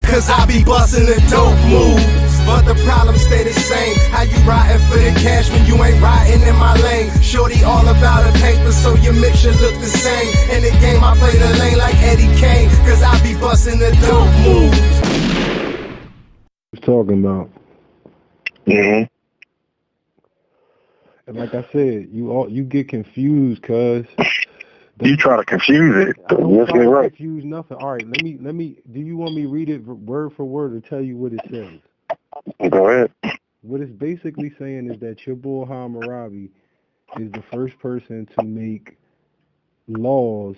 cause I be bustin' the dope moves. But the problem stay the same. How you riding for the cash when you ain't riding in my lane? Shorty all about the paper, so your mixture look the same. In the game I play the lane like Eddie Kane, cause I be bustin' the dope moves. Talking about. Mm-hmm. And like I said, you get confused, cuz. You try to confuse it. Let's get right. Confuse nothing. All right, let me. Do you want me to read it word for word or tell you what it says? Go ahead. What it's basically saying is that your boy Hammurabi is the first person to make laws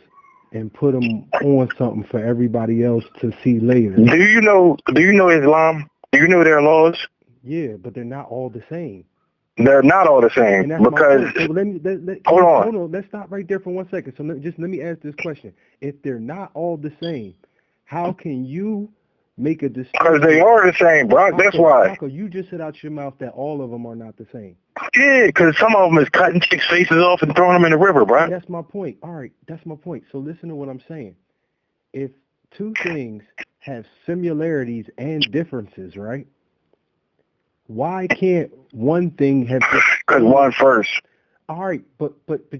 and put them on something for everybody else to see later. Do you know Islam? Do you know their laws? Yeah, but they're not all the same. They're not all the same because. So hold on. Let's stop right there for 1 second. So let me ask this question: if they're not all the same, how can you make a distinction? Because they are the same, bro. That's why. Paco, you just said out your mouth that all of them are not the same. Yeah, because some of them is cutting chicks' faces off and throwing them in the river, bro. That's my point. All right, that's my point. So listen to what I'm saying. If two things have similarities and differences, right? Why can't one thing have? Because one first. All right, but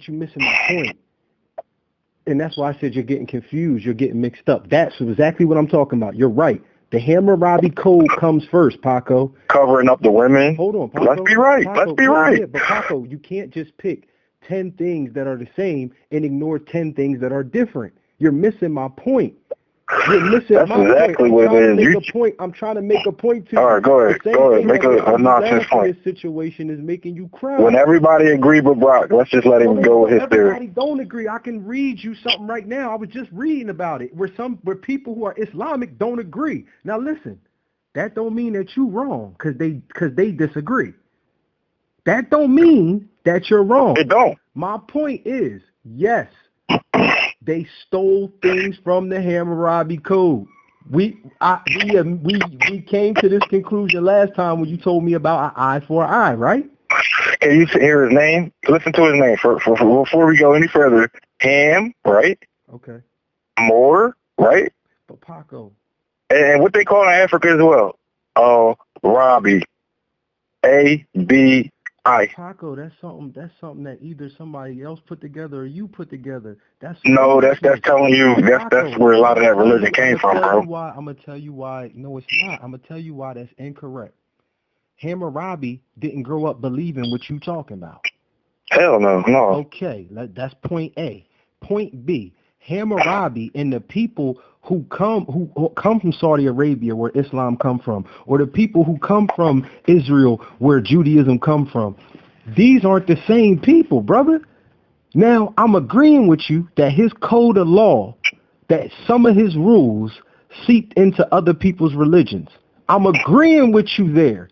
you're missing my point. And that's why I said you're getting confused. You're getting mixed up. That's exactly what I'm talking about. You're right. The Hammurabi Code comes first, Paco. Covering up the women. Hold on, Paco. Let's be right. Paco, Let's be right. Yeah, but Paco, you can't just pick 10 things that are the same and ignore 10 things that are different. You're missing my point. You're missing That's my exactly point. what it is. I'm trying to make a point to you. All right, go ahead. Make a nonsense point. This situation is making you cry. When everybody agreed with Brock, let's just let him go with his theory. Everybody don't agree. I can read you something right now. I was just reading about it. Where people who are Islamic don't agree. Now listen, that don't mean that you're wrong because they disagree. That don't mean that you're wrong. It don't. My point is, yes, they stole things from the Hammurabi Code. We came to this conclusion last time when you told me about an eye for an eye, right? Can you hear his name? Listen to his name before we go any further. Ham, right? Okay. More, right? But Paco. And what they call in Africa as well. Robbie. A-B-I. Paco, that's something that either somebody else put together or you put together. That's telling you that's where a lot of that religion came from, bro. I'm gonna tell you why. No, it's not. I'm gonna tell you why that's incorrect. Hammurabi didn't grow up believing what you talking about. Hell no. Okay, that's point A. Point B. Hammurabi and the people who come from Saudi Arabia, where Islam come from, or the people who come from Israel, where Judaism come from, these aren't the same people, brother. Now, I'm agreeing with you that his code of law, that some of his rules seeped into other people's religions. I'm agreeing with you there.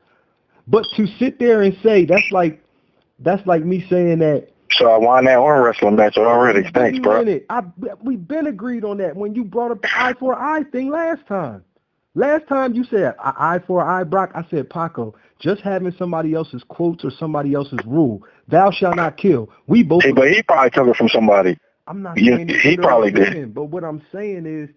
But to sit there and say that's like me saying that. So I won that arm wrestling match already. Thanks, bro. We've been agreed on that when you brought up the eye for eye thing last time. Last time you said eye for eye, Brock. I said, Paco, just having somebody else's quotes or somebody else's rule, thou shalt not kill. We both. Hey, but he probably took it from somebody. I'm not saying he probably did. But what I'm saying is,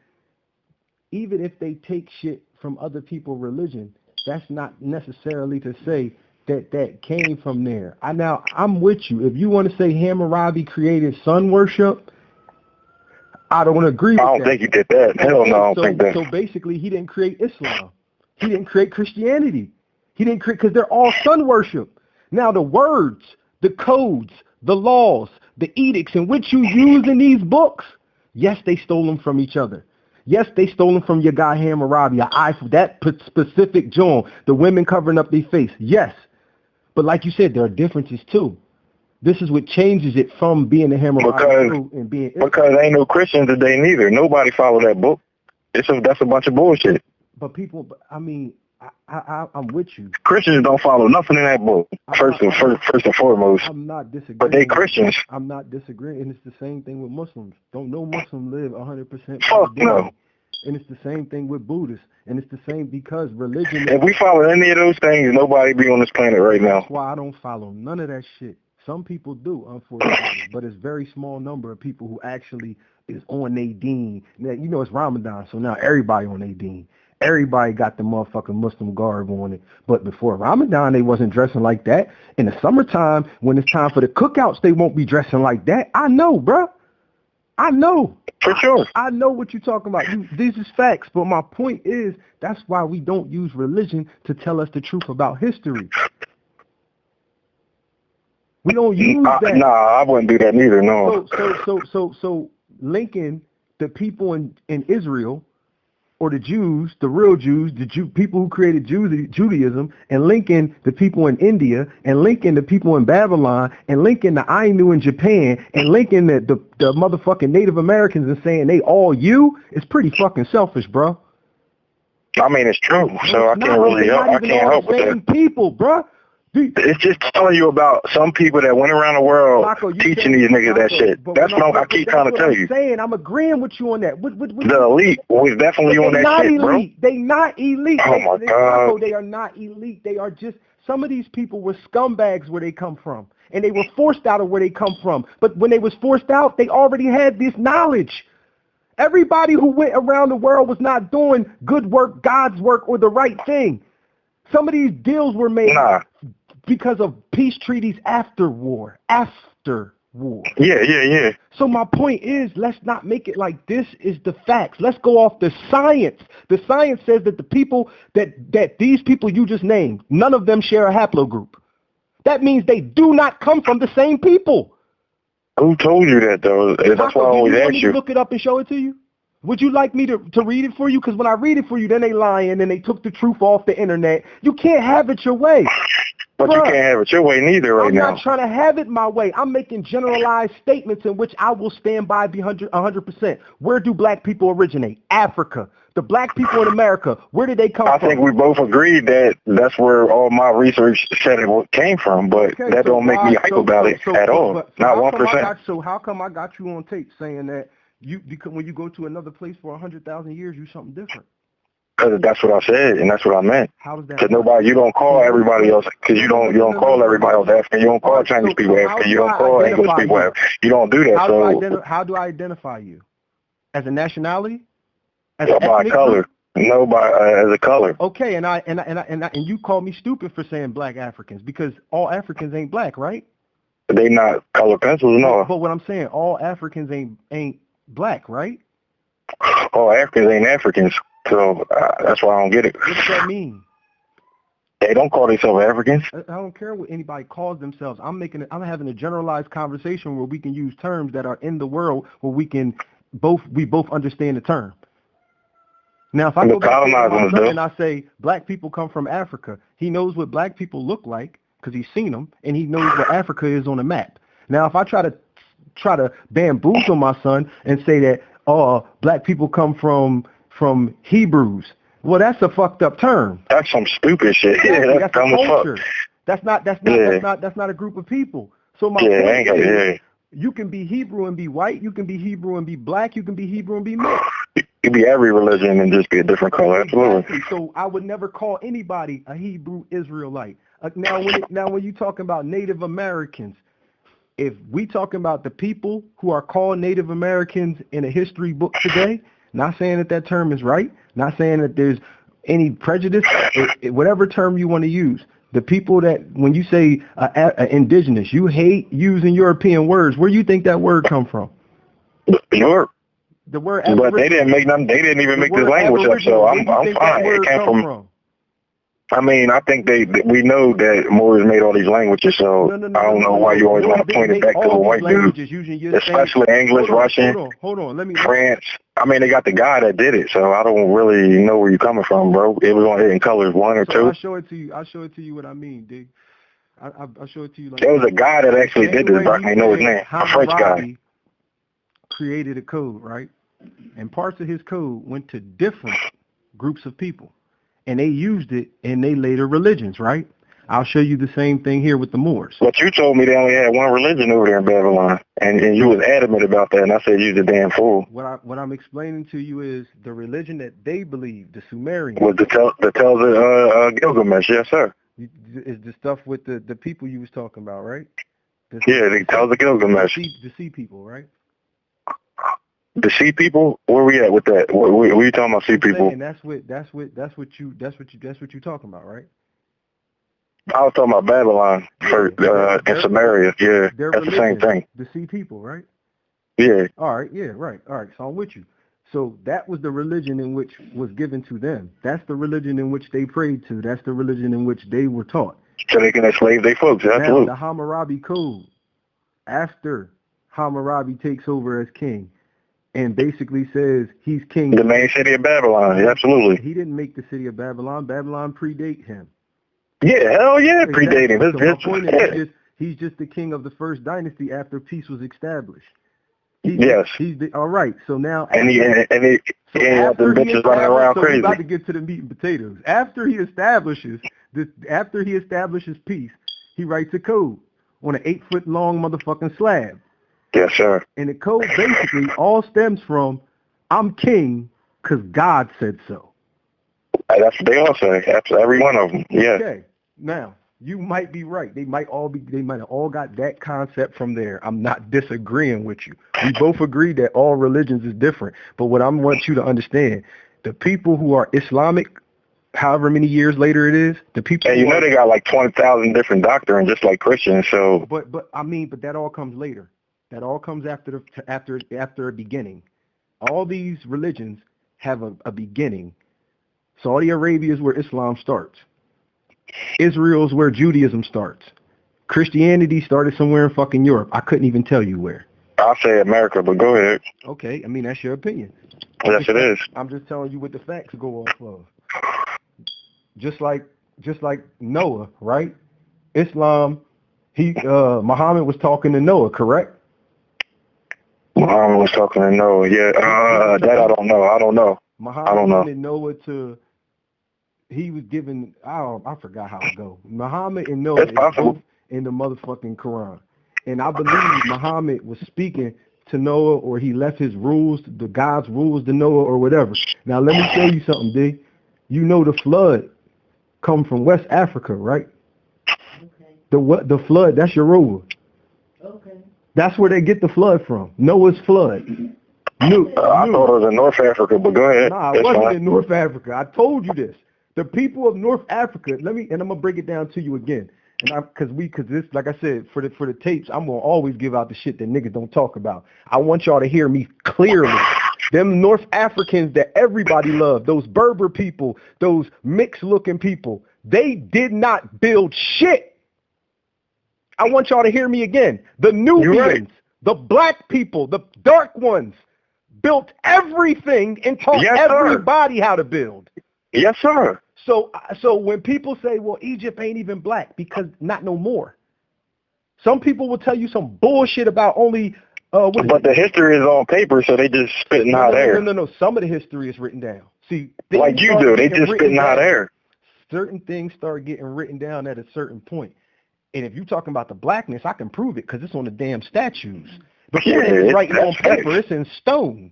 even if they take shit from other people's religion, that's not necessarily to say that came from there. I'm with you. If you want to say Hammurabi created sun worship, I don't agree with that. I don't think he did that. Hell no, I don't think that. So basically, he didn't create Islam. He didn't create Christianity. He didn't create, because they're all sun worship. Now, the words, the codes, the laws, the edicts in which you use in these books, yes, they stole them from each other. Yes, they stole them from your guy Hammurabi, that specific John, the women covering up their face. Yes. But like you said, there are differences too. This is what changes it from being a Hammurabi and being because ain't no Christians today neither. Nobody follow that book. That's a bunch of bullshit. But people, I mean, I'm with you. Christians don't follow nothing in that book. First and foremost. I'm not disagreeing. But they Christians. I'm not disagreeing, and it's the same thing with Muslims. Don't no Muslim live 100%. Fuck no. And it's the same thing with Buddhists. And it's the same because religion... If we follow any of those things, nobody be on this planet right now. That's why I don't follow none of that shit. Some people do, unfortunately, but it's a very small number of people who actually is on their deen. Now, you know it's Ramadan, so now everybody on their deen. Everybody got the motherfucking Muslim garb on it. But before Ramadan, they wasn't dressing like that. In the summertime, when it's time for the cookouts, they won't be dressing like that. I know, bro. I know. For sure. I know what you're talking about. These is facts. But my point is, that's why we don't use religion to tell us the truth about history. We don't use that. Nah, I wouldn't do that neither, no. So linking the people in Israel, or the Jews, the real Jews, people who created Judaism, and linking the people in India, and linking the people in Babylon, and linking the Ainu in Japan, and linking the motherfucking Native Americans and saying they all you, is pretty fucking selfish, bro. I mean, it's true, so I can't really help. I can't help with that. People, bro. It's just telling you about some people that went around the world teaching these niggas that shit. That's what I keep trying to tell you. I'm agreeing with you on that. The elite was definitely on that shit, bro. They not elite. Oh my God. They are not elite. They are just, some of these people were scumbags where they come from. And they were forced out of where they come from. But when they was forced out, they already had this knowledge. Everybody who went around the world was not doing good work, God's work, or the right thing. Some of these deals were made because of peace treaties after war. Yeah. So my point is, let's not make it like this is the facts. Let's go off the science. The science says that the people that these people you just named, none of them share a haplogroup. That means they do not come from the same people. Who told you that, though? That's why I always ask you. Look it up and show it to you? Would you like me to read it for you? Because when I read it for you, then they lying and they took the truth off the internet. You can't have it your way. But you can't have it your way neither right now. I'm not trying to have it my way. I'm making generalized statements in which I will stand by 100%. Where do black people originate? Africa. The black people in America, where did they come from? I think we both agreed that that's where all my research said it came from, but that don't make me hype about it at all. Not 1%. So how come I got you on tape saying that when you go to another place for 100,000 years, you something different? Because that's what I said, and that's what I meant. How does that? Because you don't call everybody else, because you don't call everybody else African. You don't call Chinese people African. You don't call English people African. You don't do that. How do I identify you? As a nationality? As by color. No, as a color. Okay, and you call me stupid for saying black Africans, because all Africans ain't black, right? They not color pencils, no. But what I'm saying, all Africans ain't black, right? All Africans ain't Africans. So that's why I don't get it. What does that mean? They don't call themselves Africans. I don't care what anybody calls themselves. I'm having a generalized conversation where we can use terms that are in the world where we both understand the term. Now, if I go back to my son and I say black people come from Africa, he knows what black people look like because he's seen them, and he knows where Africa is on the map. Now, if I try to bamboozle my son and say that black people come from Hebrews. Well, that's a fucked up term. That's some stupid shit. Yeah, that's dumb as fuck. That's not a group of people. So my point is, you can be Hebrew and be white. You can be Hebrew and be black. You can be Hebrew and be mixed. You can be every religion and just be a different color. Absolutely. So I would never call anybody a Hebrew Israelite. Now, when you talking about Native Americans, if we talking about the people who are called Native Americans in a history book today. Not saying that term is right. Not saying that there's any prejudice. Whatever term you want to use. The people that, when you say indigenous, you hate using European words. Where do you think that word come from? Europe. The word. But they didn't make them. They didn't even make this language up. So I'm fine. It came from. I mean, I think we know that Moors made all these languages, so I don't know why you always want to point it back to a white dude, especially English, Russian, French. I mean, they got the guy that did it, so I don't really know where you're coming from, bro. It was on in colors 1 or 2. I'll show it to you. I'll show it to you what I mean, dig. I'll show it to you. Like, there was a guy that actually did this, but I can't know his name. A French guy. Created a code, right? And parts of his code went to different groups of people. And they used it in their later religions, right? I'll show you the same thing here with the Moors. But you told me they only had one religion over there in Babylon, and you was adamant about that, and I said you're the damn fool. What I'm explaining to you is the religion that they believe, the Sumerians. Was the tells of Gilgamesh, yes, sir. Is the stuff with the people you was talking about, right? The tells of Gilgamesh. The sea people, right? The sea people? Where we at with that? What are you talking about, sea people? And that's what you talking about, right? I was talking about Babylon and Samaria. Yeah, that's the same thing. The sea people, right? Yeah. All right. Yeah. Right. All right. So I'm with you. So that was the religion in which was given to them. That's the religion in which they prayed to. That's the religion in which they were taught. So they can enslave their folks. Absolutely. Now the Hammurabi Code, after Hammurabi takes over as king, and basically says he's king. The main city of Babylon. Yeah, absolutely. He didn't make the city of Babylon. Babylon predate him. Yeah, hell yeah, exactly. Predating. So my point is he's just the king of the first dynasty after peace was established. All right. So now, and he had the bitches running around crazy. We're about to get to the meat and potatoes. After he establishes peace, he writes a code on an 8-foot long motherfucking slab. Yes, sir. And the code basically all stems from, I'm king because God said so. That's what they all say. That's every one of them. Yeah. Okay. Now, you might be right. They might have all got that concept from there. I'm not disagreeing with you. We both agree that all religions is different. But what I want you to understand, the people who are Islamic, however many years later it is, the people. And they got like 20,000 different doctrines, just like Christians. So. But that all comes later. That all comes after a beginning. All these religions have a beginning. Saudi Arabia is where Islam starts. Israel is where Judaism starts. Christianity started somewhere in fucking Europe. I couldn't even tell you where. I'll say America, but go ahead. Okay, I mean, that's your opinion. Yes, it is. I'm just telling you what the facts go off of. Just like Noah, right? Islam, Muhammad was talking to Noah, correct? Muhammad was talking to Noah, yeah. That I don't know. Muhammad wanted Noah to... He was given, I forgot how it goes. Muhammad and Noah is both in the motherfucking Quran. And I believe Muhammad was speaking to Noah, or he left his rules, the God's rules to Noah or whatever. Now, let me tell you something, D. You know the flood come from West Africa, right? Okay. The flood, that's your rule. Okay. That's where they get the flood from. Noah's flood. I thought it was in North Africa, but go ahead. Nah, it wasn't in North Africa. I told you this. The people of North Africa, and I'm gonna break it down to you again, and because this, like I said, for the tapes, I'm gonna always give out the shit that niggas don't talk about. I want y'all to hear me clearly. Them North Africans that everybody loved, those Berber people, those mixed-looking people, they did not build shit. I want y'all to hear me again. The Nubians, the black people, the dark ones, built everything and taught everybody how to build. Yes, sir. So when people say, well, Egypt ain't even black, because not no more. Some people will tell you some bullshit about only... but the history is on paper, so they just spitting hot air. No. Some of the history is written down. See, like you do. They just spitting hot air. Certain things start getting written down at a certain point. And if you're talking about the blackness, I can prove it because it's on the damn statues. Before it's writing on paper, it's in stone.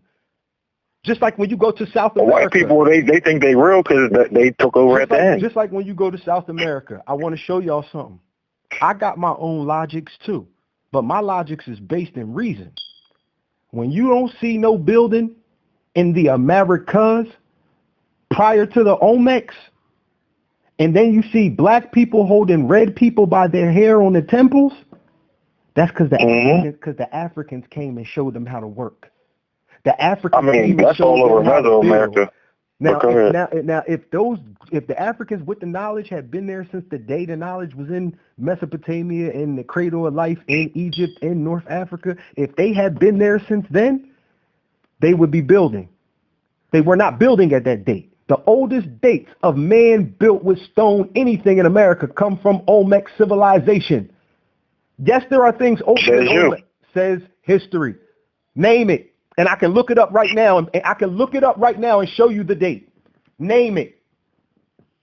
Just like when you go to South America. White people, they think they real because they took over at the end. Just like when you go to South America. I want to show y'all something. I got my own logics too, but my logics is based in reason. When you don't see no building in the Americas prior to the Olmecs, and then you see black people holding red people by their hair on the temples, that's because the Africans came and showed them how to work. The Africans that's all over Mesoamerica. Now, if the Africans with the knowledge had been there since the day the knowledge was in Mesopotamia, in the cradle of life in Egypt, in North Africa, if they had been there since then, they would be building. They were not building at that date. The oldest dates of man built with stone anything in America come from Olmec civilization. Yes, there are things older than Olmec. Says history. Name it. And I can look it up right now, and show you the date. Name it.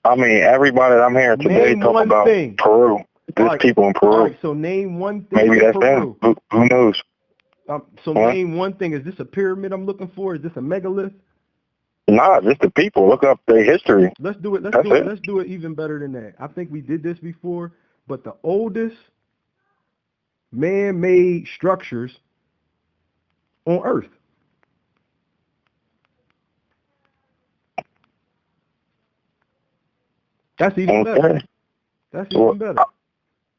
I mean, everybody that I'm hearing today talk about Peru. There's people in Peru. All right, so name one thing. Maybe that's Peru. Them. Who knows? Name one thing. Is this a pyramid I'm looking for? Is this a megalith? Nah, just the people. Look up their history. Let's do it. Let's do it even better than that. I think we did this before, but the oldest man-made structures on Earth. That's even better. That's even better.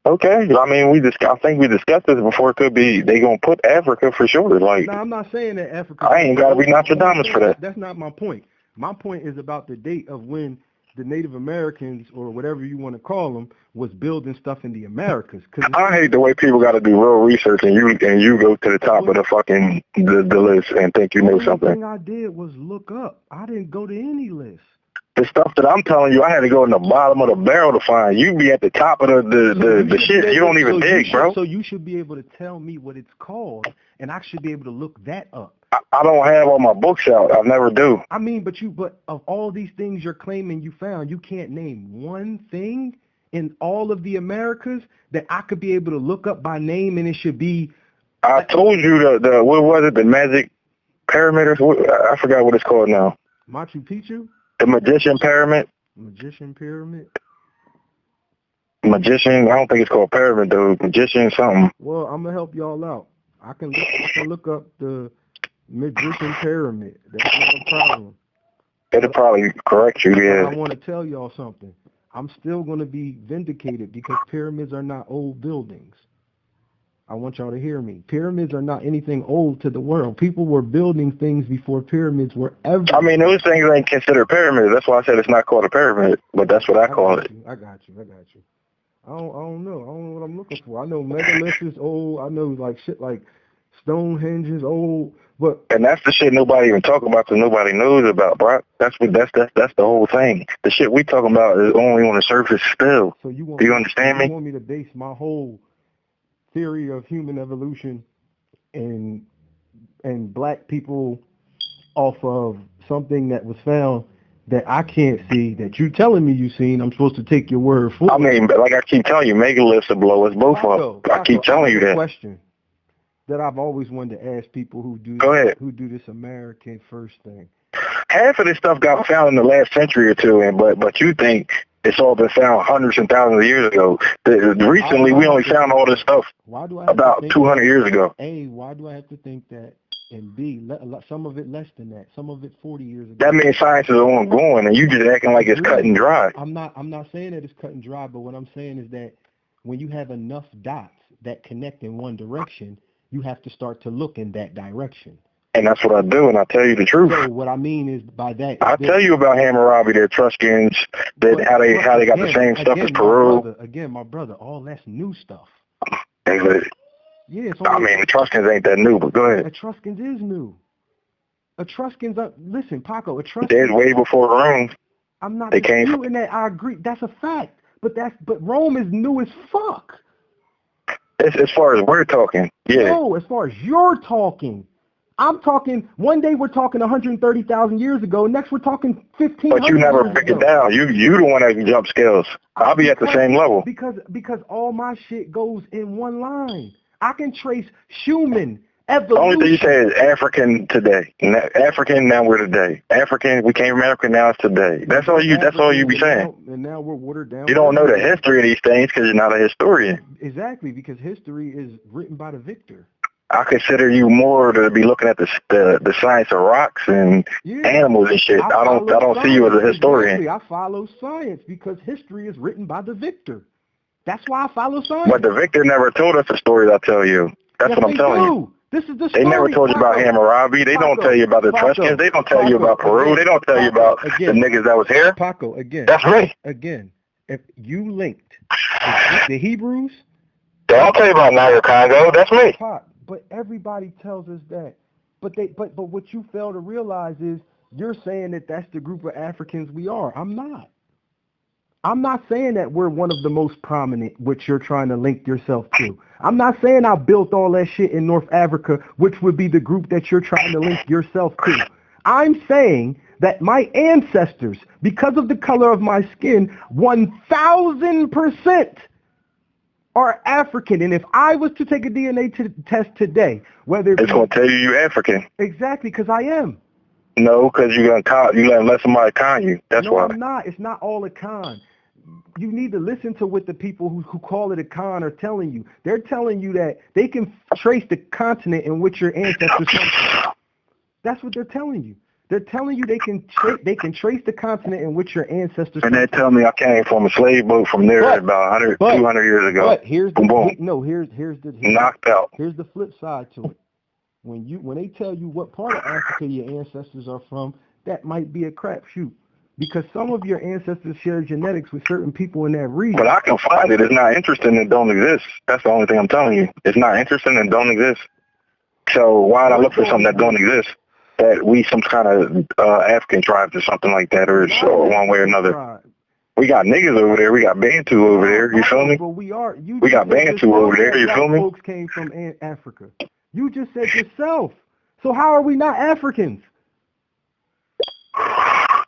Okay, I mean, I think we discussed this before. It could be they gonna put Africa for sure. Like, no, I'm not saying that Africa. I ain't gotta be Nostradamus for that. That's not my point. My point is about the date of when the Native Americans, or whatever you want to call them, was building stuff in the Americas. I hate the way people got to do real research and you go to the top of the fucking the list and think you know something. The thing I did was look up. I didn't go to any list. The stuff that I'm telling you, I had to go in the bottom of the barrel to find. You be at the top of the shit. You don't even dig, bro. So you should be able to tell me what it's called, and I should be able to look that up. I don't have all my books out. I never do. I mean, but of all these things you're claiming you found, you can't name one thing in all of the Americas that I could be able to look up by name, and it should be. I told you the what was it? The magic pyramid, or I forgot what it's called now. Machu Picchu. The Magician Pyramid. Magician Pyramid? Magician, I don't think it's called Pyramid, though. Magician something. Well, I'm going to help y'all out. I can look up the Magician Pyramid. That's not a problem. It'll probably correct you, yeah. I want to tell y'all something. I'm still going to be vindicated because pyramids are not old buildings. I want y'all to hear me. Pyramids are not anything old to the world. People were building things before pyramids were ever. I mean, those things ain't considered pyramids. That's why I said it's not called a pyramid, but that's what I call it. I got you. I don't know. I don't know what I'm looking for. I know megaliths is old. I know like shit like Stonehenge is old. And that's the shit nobody even talk about because nobody knows about, bro. That's the whole thing. The shit we talking about is only on the surface still. So do you understand me? You want me to base my whole theory of human evolution and black people off of something that was found that I can't see, that you telling me you seen? I'm supposed to take your word for it. I mean, like I keep telling you, megaliths will blow us both up. I keep telling you that. Question that I've always wanted to ask people who do this American first thing. Half of this stuff got found in the last century or two, but you think it's all been found hundreds and thousands of years ago. Recently, we only found all this stuff about 200 years ago. A, why do I have to think that? And B, some of it less than that. Some of it 40 years ago. That means science is ongoing, and you just acting like it's cut and dry. I'm not saying that it's cut and dry, but what I'm saying is that when you have enough dots that connect in one direction, you have to start to look in that direction. And that's what I do, and I tell you the truth. So what I mean is by that, I tell you about Hammurabi, the Etruscans, how they got the same stuff as Peru. My brother, all that's new stuff. Yeah, I mean, Etruscans ain't that new, but go ahead. Etruscans is new. Listen, Paco, Etruscans. They're way before Rome. I'm not disputing that. I agree. That's a fact. But Rome is new as fuck. As far as we're talking, yeah. No, as far as you're talking. I'm talking, one day we're talking 130,000 years ago, next we're talking 1,500 But you never break it down. You the one that can jump scales. I'll be at the same level. Because all my shit goes in one line. I can trace human evolution. The only thing you say is African today. African, now we're today. African, we came from Africa, now it's today. That's all you be saying. And now we're watered down. You don't know the history of these things because you're not a historian. Exactly, because history is written by the victor. I consider you more to be looking at the science of rocks and animals and shit. I don't see you as a historian. Exactly. I follow science because history is written by the victor. That's why I follow science. But the victor never told us the stories I tell you. That's what I'm telling you. This is the story. They never told you about Hammurabi. They don't tell you about the Etruscans. They don't tell you about Peru. They don't tell you about the niggas that was here. Paco, again. That's right. Again, if you linked the Hebrews. I'll tell you about Niger Congo. That's me. But everybody tells us that. But what you fail to realize is you're saying that that's the group of Africans we are. I'm not. I'm not saying that we're one of the most prominent, which you're trying to link yourself to. I'm not saying I built all that shit in North Africa, which would be the group that you're trying to link yourself to. I'm saying that my ancestors, because of the color of my skin, 1,000% are African. And if I was to take a DNA test today, whether it's going to tell you're African. Exactly, because I am. No, because you let somebody con you. That's why. No, I'm not. It's not all a con. You need to listen to what the people who call it a con are telling you. They're telling you that they can trace the continent in which your ancestors come from. That's what they're telling you. They're telling you they can trace the continent in which your ancestors. And they tell me I came from a slave boat from there about 200 years ago. But here's the knocked out. Here's the flip side to it. When they tell you what part of Africa your ancestors are from, that might be a crapshoot. Because some of your ancestors share genetics with certain people in that region. But I can find it. It's not interesting and don't exist. That's the only thing I'm telling you. It's not interesting and don't exist. So why'd I look for something that don't exist? That we some kind of African tribes or something like that, or one way or another. We got niggas over there. We got Bantu over there. You feel me? But we got Bantu over there. You feel me? Folks came from Africa. You just said yourself. So how are we not Africans?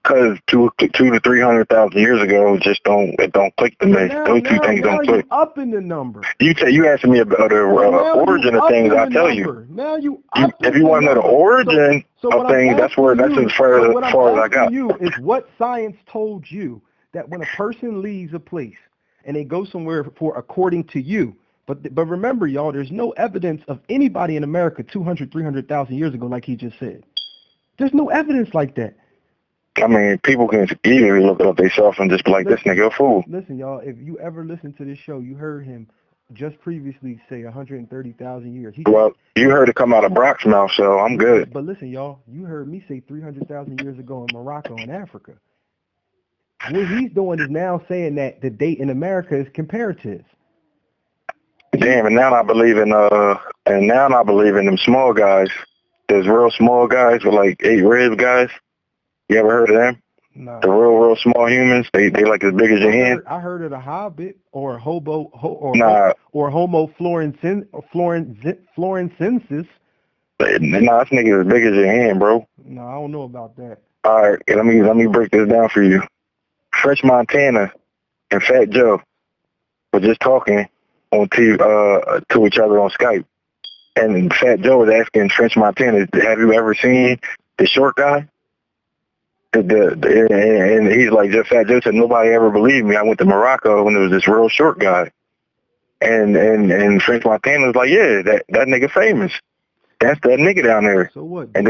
Because 200 to 300,000 years ago, it don't click to me. Those two things don't click. Up in the number. You asking me about the origin of things. I tell you. Now if you want to know the origin of things, that's as far as I got. You is what science told you that when a person leaves a place and they go somewhere for according to you. But remember, y'all, there's no evidence of anybody in America 200, 300,000 years ago, like he just said. There's no evidence like that. I mean, people can easily look it up themselves and just be like, this nigga a fool. Listen, y'all, if you ever listen to this show, you heard him just previously say 130,000 years. You heard it come out of Brock's mouth, so I'm good. But listen, y'all, you heard me say 300,000 years ago in Morocco and Africa. What he's doing is now saying that the date in America is comparative. Damn, and now I believe in them small guys. There's real small guys with like 8 ribs guys. You ever heard of them? No. The real small humans. They like as big as your hand. I heard of the Hobbit or Homo florencensis. Nah, this nigga as big as your hand, bro. No, I don't know about that. All right, let me break this down for you. French Montana and Fat Joe were just talking on TV, to each other on Skype, and Fat Joe was asking French Montana, "Have you ever seen the short guy?" And he's like, just Fat Joe said, "Nobody ever believed me. I went to Morocco and there was this real short guy." And French Montana was like, "Yeah, that nigga famous. That's that nigga down there." So what? And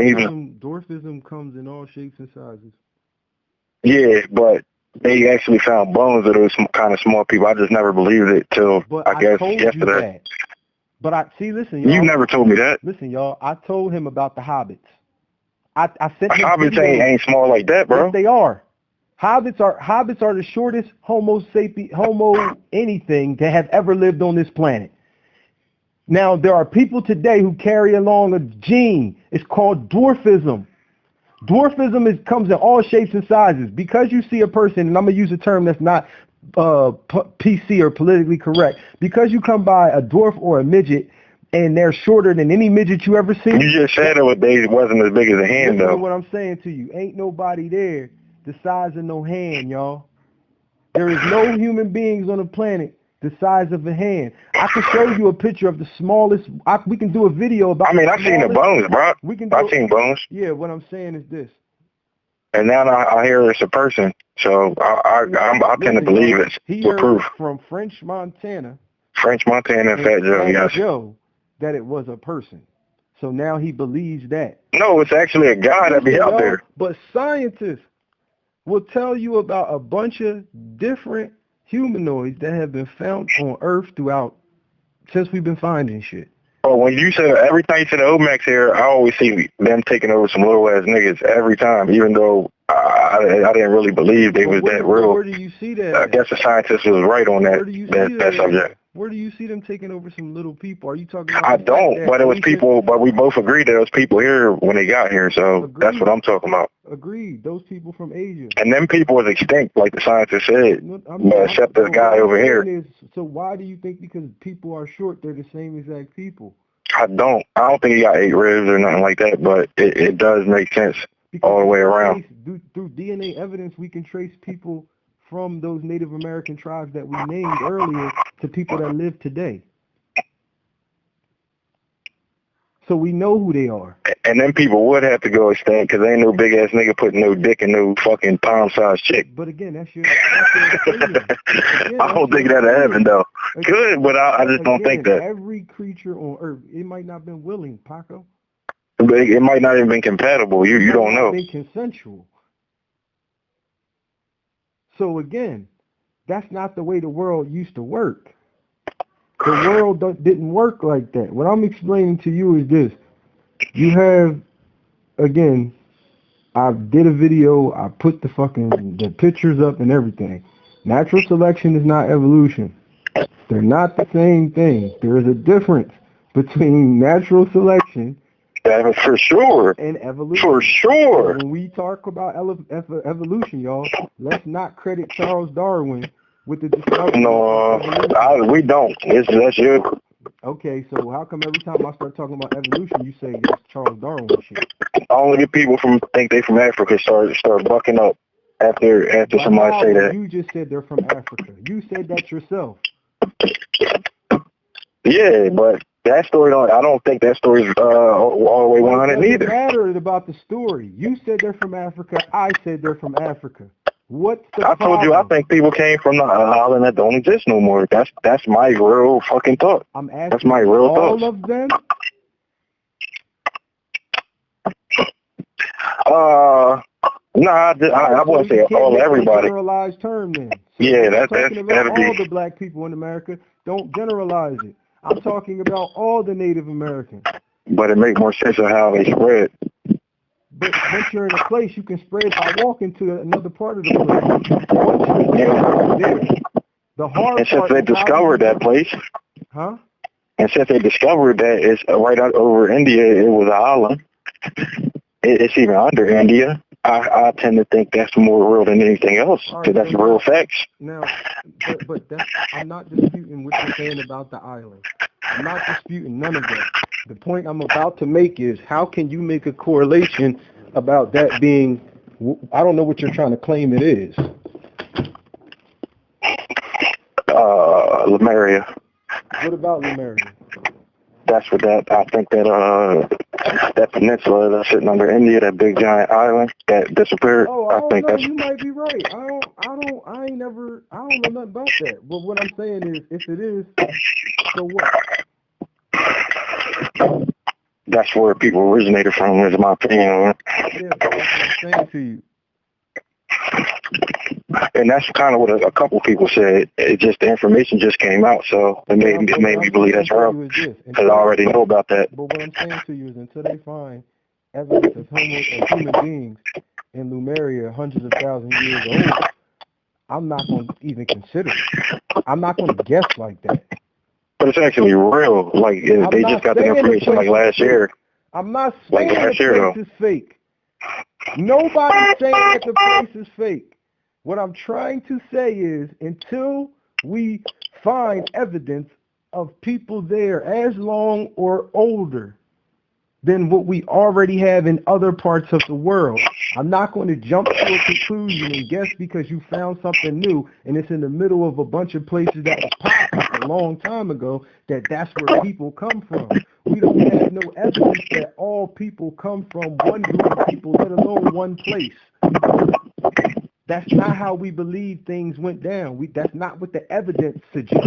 Dwarfism comes in all shapes and sizes. Yeah, but they actually found bones of those kind of small people. I just never believed it till I guess yesterday. But listen, y'all. You never told me that. Listen, y'all. I told him about the hobbits. I said hobbits ain't small like that, bro. Yes, they are. Hobbits are the shortest Homo anything that have ever lived on this planet. Now there are people today who carry along a gene. It's called dwarfism. Dwarfism comes in all shapes and sizes. Because you see a person, and I'm gonna use a term that's not PC or politically correct. Because you come by a dwarf or a midget, and they're shorter than any midget you ever seen. You just said it wasn't as big as a hand, though. What I'm saying to you, ain't nobody there the size of no hand, y'all. There is no human beings on the planet the size of a hand. I can show you a picture of the smallest. We can do a video about. I mean, I've seen the bones, bro. I've seen bones. Yeah, what I'm saying is this. And now I hear it's a person, so I tend to believe it. He with proof. From French Montana. French Montana and Fat Joe, yes. Joe, that it was a person. So now he believes that. No, it's actually a guy that be out there. But scientists will tell you about a bunch of different humanoids that have been found on Earth since we've been finding shit. Oh, when you said every time you said the Omax here, I always see them taking over some little ass niggas every time, even though I didn't really believe they was that real. Where do you see that? I guess the scientist was right on that subject. Where do you see them taking over some little people? Are you talking about? I don't, but it was people, but we both agreed that it was people here when they got here, so that's what I'm talking about. Agreed. Those people from Asia. And them people was extinct, like the scientist said, except this guy over here. So why do you think because people are short, they're the same exact people? I don't think he got 8 ribs or nothing like that, but it does make sense all the way around. Through DNA evidence, we can trace people from those Native American tribes that we named earlier to people that live today. So we know who they are. And then people would have to go extinct because ain't no big ass nigga putting no dick in no fucking palm-sized chick. But again, that's your opinion. I don't think that'll happen though. Good, but I just don't think that. Every creature on Earth, it might not have been willing, Paco. It might not even been compatible. You don't know. It been consensual. So again, that's not the way the world used to work. The world didn't work like that. What I'm explaining to you is this. You have, again, I did a video, I put the pictures up and everything. Natural selection is not evolution. They're not the same thing. There is a difference between natural selection for sure. And evolution. For sure. When we talk about evolution, y'all, let's not credit Charles Darwin with the discovery. No, we don't. That's you. Okay, so how come every time I start talking about evolution, you say it's Charles Darwin shit? Only the people think they from Africa start bucking up after somebody say that. You just said they're from Africa. You said that yourself. Yeah, but that story I don't think that story's all the way 100 either. It mattered about the story. You said they're from Africa. I said they're from Africa. What's the problem? Told you I think people came from the island that don't exist no more. That's my real fucking thought. I'm asking that's my real all thoughts. Of them? I wouldn't say all everybody. Generalized term then. So yeah, that'd be all the black people in America. Don't generalize it. I'm talking about all the Native Americans. But it makes more sense of how they spread. But once you're in a place, you can spread by walking to another part of the place. Once you're there, the hard and since they discovered that place, huh? And since they discovered that it's right out over India, it was an island. It's even under India. I tend to think that's more real than anything else, because that's real facts. Now, but I'm not disputing what you're saying about the island. I'm not disputing none of that. The point I'm about to make is, how can you make a correlation about that being, I don't know what you're trying to claim it is. Lemuria. What about Lemuria? That's what I think that peninsula that's sitting under India, that big giant island that disappeared. I think that's. You might be right. I don't know nothing about that. But what I'm saying is, if it is, so what? That's where people originated from, is my opinion. Yeah, that's what I'm saying to you. And that's kind of what a couple people said. It just, the information just came out, so it made me believe that's real, because I already know about that. But what I'm saying to you is, until they find evidence of human beings in Lemuria hundreds of thousands of years old, I'm not going to even consider it. I'm not going to guess like that. But it's actually real. Like, they just got the information like last year. I'm not saying the place is fake. Nobody's saying that the place is fake. What I'm trying to say is, until we find evidence of people there as long or older than what we already have in other parts of the world, I'm not going to jump to a conclusion and guess because you found something new and it's in the middle of a bunch of places that was popped a long time ago that's where people come from. We don't have no evidence that all people come from one group of people, let alone one place. That's not how we believe things went down. That's not what the evidence suggests.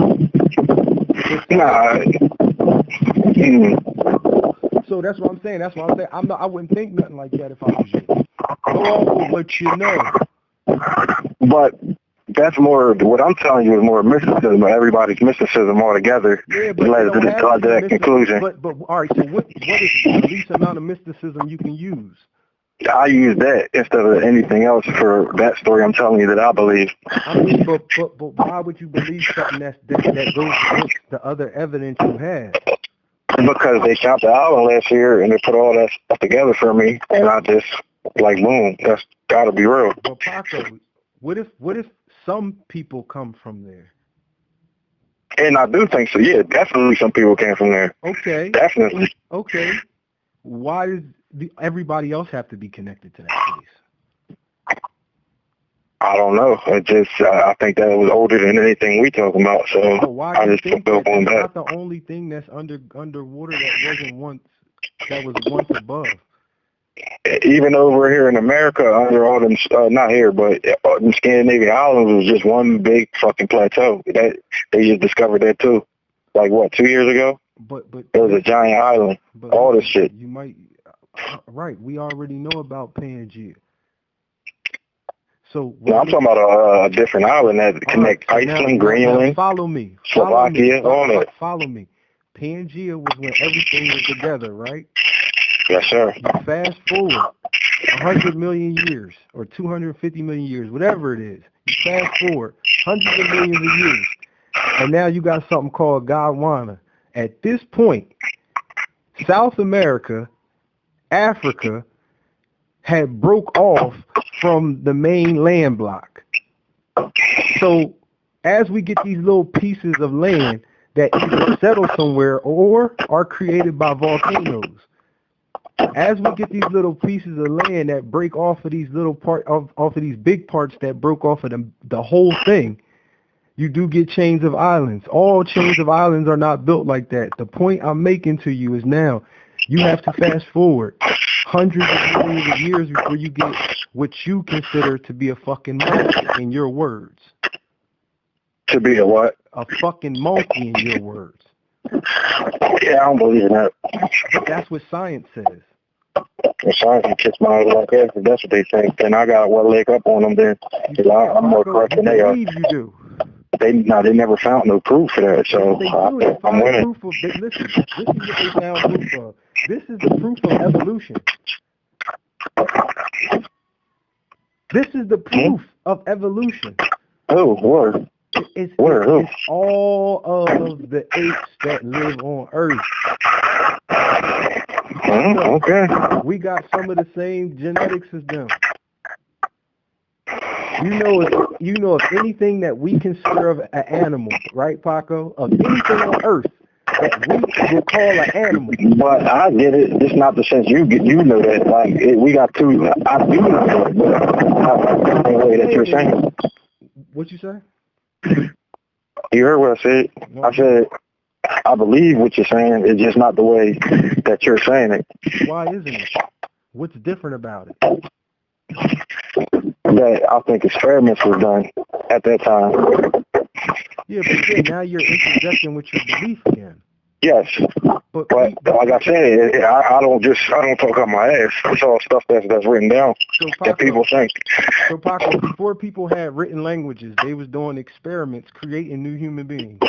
So that's what I'm saying. I wouldn't think nothing like that if I was you. Oh, what you know. But that's more, what I'm telling you is more mysticism. Everybody's mysticism altogether led to that conclusion. But all right, so what is the least amount of mysticism you can use? I use that instead of anything else for that story I'm telling you that I believe. I mean, but why would you believe something that goes against the other evidence you have? Because they shot the island last year and they put all that stuff together for me, and I just, like, boom, that's got to be real. But Paco, what if some people come from there? And I do think so. Yeah, definitely some people came from there. Okay. Definitely. Okay. Why does everybody else have to be connected to that place? I don't know. It just, I think that it was older than anything we talking about. So why I just think built on that. Not the only thing that's underwater that was once above. Even over here in America, under all them, not here, but the Scandinavian islands was just one big fucking plateau. That they just discovered that too. Like what, 2 years ago? But it was a giant island. All this shit. You might. Right. We already know about Pangea. So no, I'm talking about a different island that connect Iceland, Greenland, follow me. Slovakia, all that. Follow me. Pangea was when everything was together, right? Yes, sir. You fast forward 100 million years or 250 million years, whatever it is. You fast forward hundreds of millions of years, and now you got something called Gondwana. At this point, South America, Africa had broke off from the main land block. So as we get these little pieces of land that either settle somewhere or are created by volcanoes, as we get these little pieces of land that break off of these little off of these big parts that broke off of the whole thing, you do get chains of islands. All chains of islands are not built like that. The point I'm making to you is now you have to fast forward hundreds of millions of years before you get what you consider to be a fucking monkey in your words. To be a what? A fucking monkey in your words. Yeah, I don't believe in that. But that's what science says. If science can kiss my ass like that, if that's what they think, then I got one leg up on them then. I'm more correct than they are. You do. They never found no proof for that, so I'm winning. Listen, this is what they found proof of. This is the proof of evolution. This is the proof of evolution. Oh, where? It's all of the apes that live on Earth. Okay. We got some of the same genetics as them. You know if anything that we consider of an animal, right, Paco? Of anything on Earth that we would call an animal. But I get it. It's not the sense you know that. Like we got two. I do know that, but not the way that you're saying. What you say? You heard what I said? No. I said I believe what you're saying. It's just not the way that you're saying it. Why isn't it? What's different about it? That I think experiments were done at that time. Yeah, but then now you're interjecting with your belief again. Yes, but like I said, I don't talk out my ass. It's all stuff that's written down that people think. So Paco, before people had written languages, they was doing experiments, creating new human beings.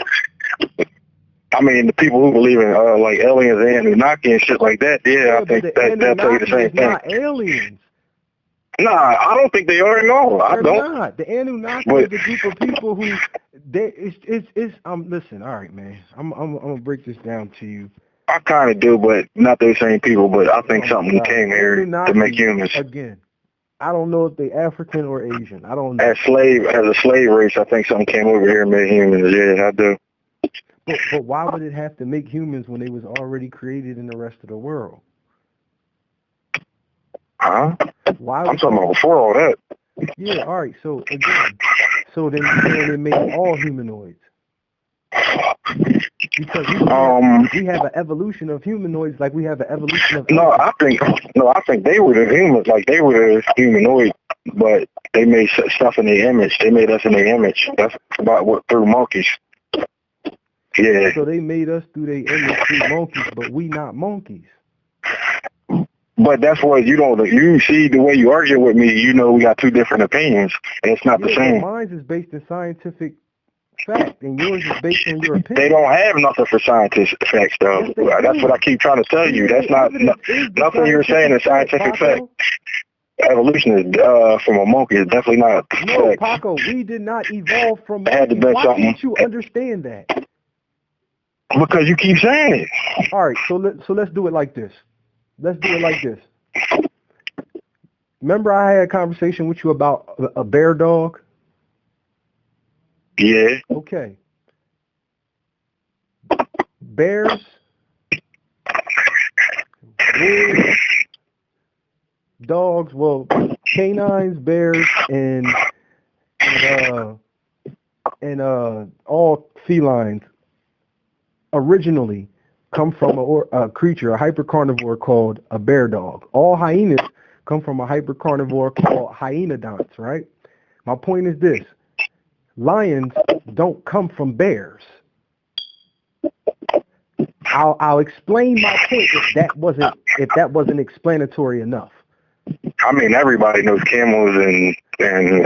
I mean, the people who believe in like aliens and Anunnaki and shit like that, yeah, I think they'll tell you the same thing. Not aliens. Nah, I don't think they are. No, I don't. They're not. The Anunnaki is a group of people who listen, all right, man. I'm gonna break this down to you. I kind of do, but not those same people. But I think something came here to make humans. Again, I don't know if they African or Asian. I don't know. As a slave race, I think something came over here and made humans. Yeah, I do. But why would it have to make humans when they was already created in the rest of the world? Huh? I'm talking about before all that. Yeah, all right. So again, then you're saying it made all humanoids. Because we have an evolution of humanoids like we have an evolution of I think they were the humans, like they were the humanoid, but they made stuff in their image. They made us in their image. That's about what through monkeys. Yeah. So they made us through their image through monkeys, but we not monkeys. But that's what you see the way you argue with me, you know we got two different opinions, and it's not the same. Mine is based in scientific fact, and yours is based on your opinion. They don't have nothing for scientific facts, though. Yes, that's what I keep trying to tell you. That's not nothing you're saying is scientific fact. Evolution is from a monkey is definitely not. No, fact. Paco, we did not evolve from monkeys. Why can't you understand that? Because you keep saying it. All right, so let's do it like this. Let's do it like this. Remember I had a conversation with you about a bear dog? Yeah. Okay. Bears, wolves, dogs, well, canines, bears, and all felines originally come from a creature, a hypercarnivore called a bear dog. All hyenas come from a hypercarnivore called hyenodonts, right? My point is this. Lions don't come from bears. I'll explain my point if that wasn't explanatory enough. I mean, everybody knows camels and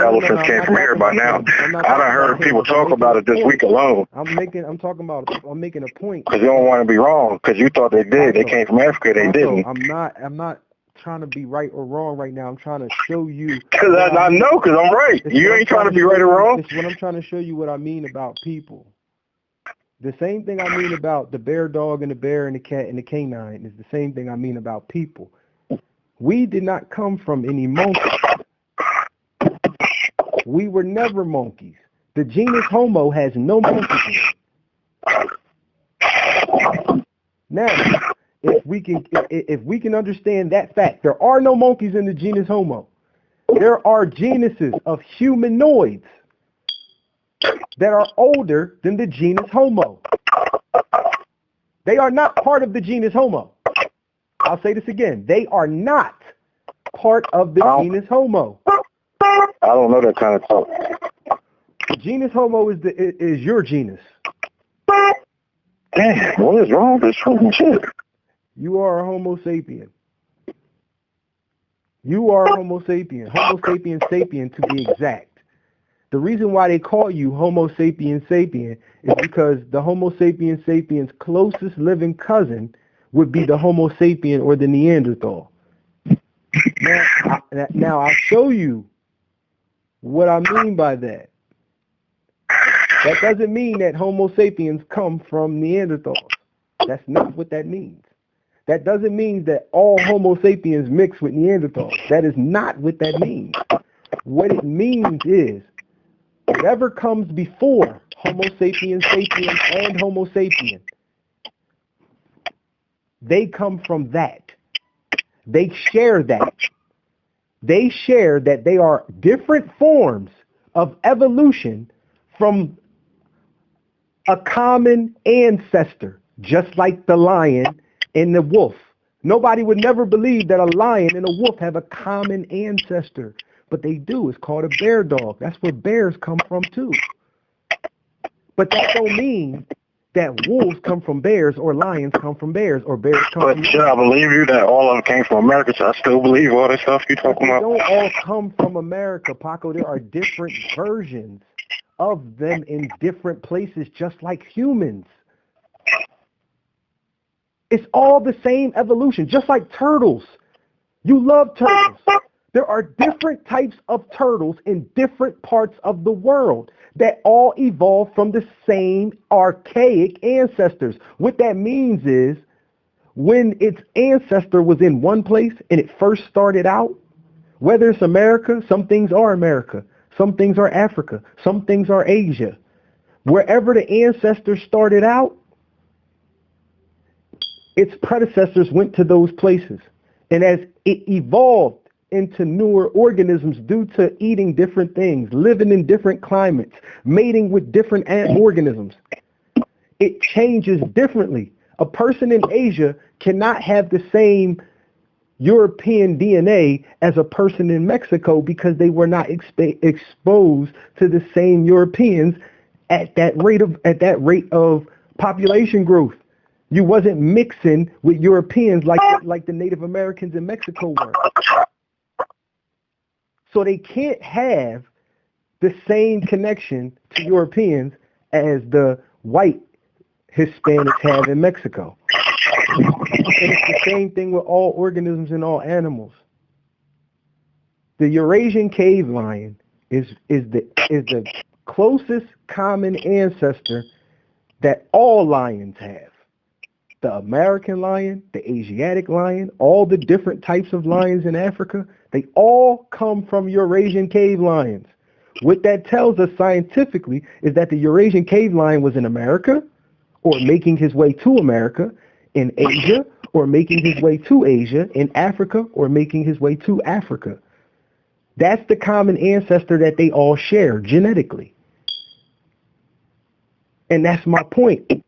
elephants came from here by now. I done heard people talk about it this week alone. I'm making a point. Because you don't want to be wrong, because you thought they did. They came from Africa, they didn't. I'm not trying to be right or wrong right now. I'm trying to show you. Because I know, because I'm right. You ain't trying to be right or wrong. It's what I'm trying to show you what I mean about people. The same thing I mean about the bear dog and the bear and the cat and the canine is the same thing I mean about people. We did not come from any monkeys. We were never monkeys. The genus Homo has no monkeys in it. Now, if we can understand that fact, there are no monkeys in the genus Homo. There are genuses of humanoids that are older than the genus Homo. They are not part of the genus Homo. I'll say this again. They are not part of the genus Homo. I don't know that kind of talk. The genus Homo is your genus. Damn, what is wrong with this fucking shit? You are a Homo sapien. You are a Homo sapien. Homo sapien sapien to be exact. The reason why they call you Homo sapien sapien is because the Homo sapien sapien's closest living cousin would be the Homo sapien or the Neanderthal. Now I'll show you what I mean by that. That doesn't mean that Homo sapiens come from Neanderthals. That's not what that means. That doesn't mean that all Homo sapiens mix with Neanderthals. That is not what that means. What it means is whatever comes before Homo sapiens sapiens and Homo sapien, they come from that. They share that. They share that they are different forms of evolution from a common ancestor, just like the lion and the wolf. Nobody would never believe that a lion and a wolf have a common ancestor, but they do. It's called a bear dog. That's where bears come from too. But that don't mean that wolves come from bears or lions come from bears or bears come from lions. But I believe you that all of them came from America, so I still believe all this stuff you're talking about. They don't all come from America, Paco. There are different versions of them in different places, just like humans. It's all the same evolution, just like turtles. You love turtles. There are different types of turtles in different parts of the world that all evolved from the same archaic ancestors. What that means is when its ancestor was in one place and it first started out, whether it's America, some things are America, some things are Africa, some things are Asia. Wherever the ancestor started out, its predecessors went to those places. And as it evolved into newer organisms due to eating different things, living in different climates, mating with different organisms, it changes differently. A person in Asia cannot have the same European DNA as a person in Mexico because they were not exposed to the same Europeans at that rate of population growth. You wasn't mixing with Europeans like the Native Americans in Mexico were. So they can't have the same connection to Europeans as the white Hispanics have in Mexico. And it's the same thing with all organisms and all animals. The Eurasian cave lion is the closest common ancestor that all lions have. The American lion, the Asiatic lion, all the different types of lions in Africa, they all come from Eurasian cave lions. What that tells us scientifically is that the Eurasian cave lion was in America, or making his way to America, in Asia, or making his way to Asia, in Africa, or making his way to Africa. That's the common ancestor that they all share genetically. And that's my point.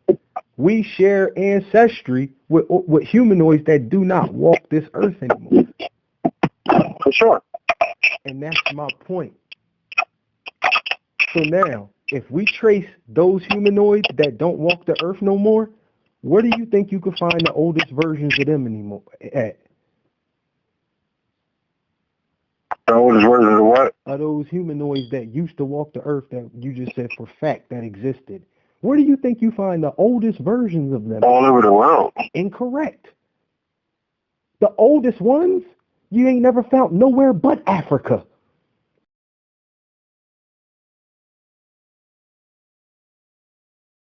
We share ancestry with humanoids that do not walk this earth anymore. For sure. And that's my point. So now, if we trace those humanoids that don't walk the earth no more, Where do you think you could find the oldest versions of them anymore at? The oldest versions of what? Of those humanoids that used to walk the earth that you just said for fact that existed. Where do you think you find the oldest versions of them? All over the world. Incorrect. The oldest ones you ain't never found nowhere but Africa.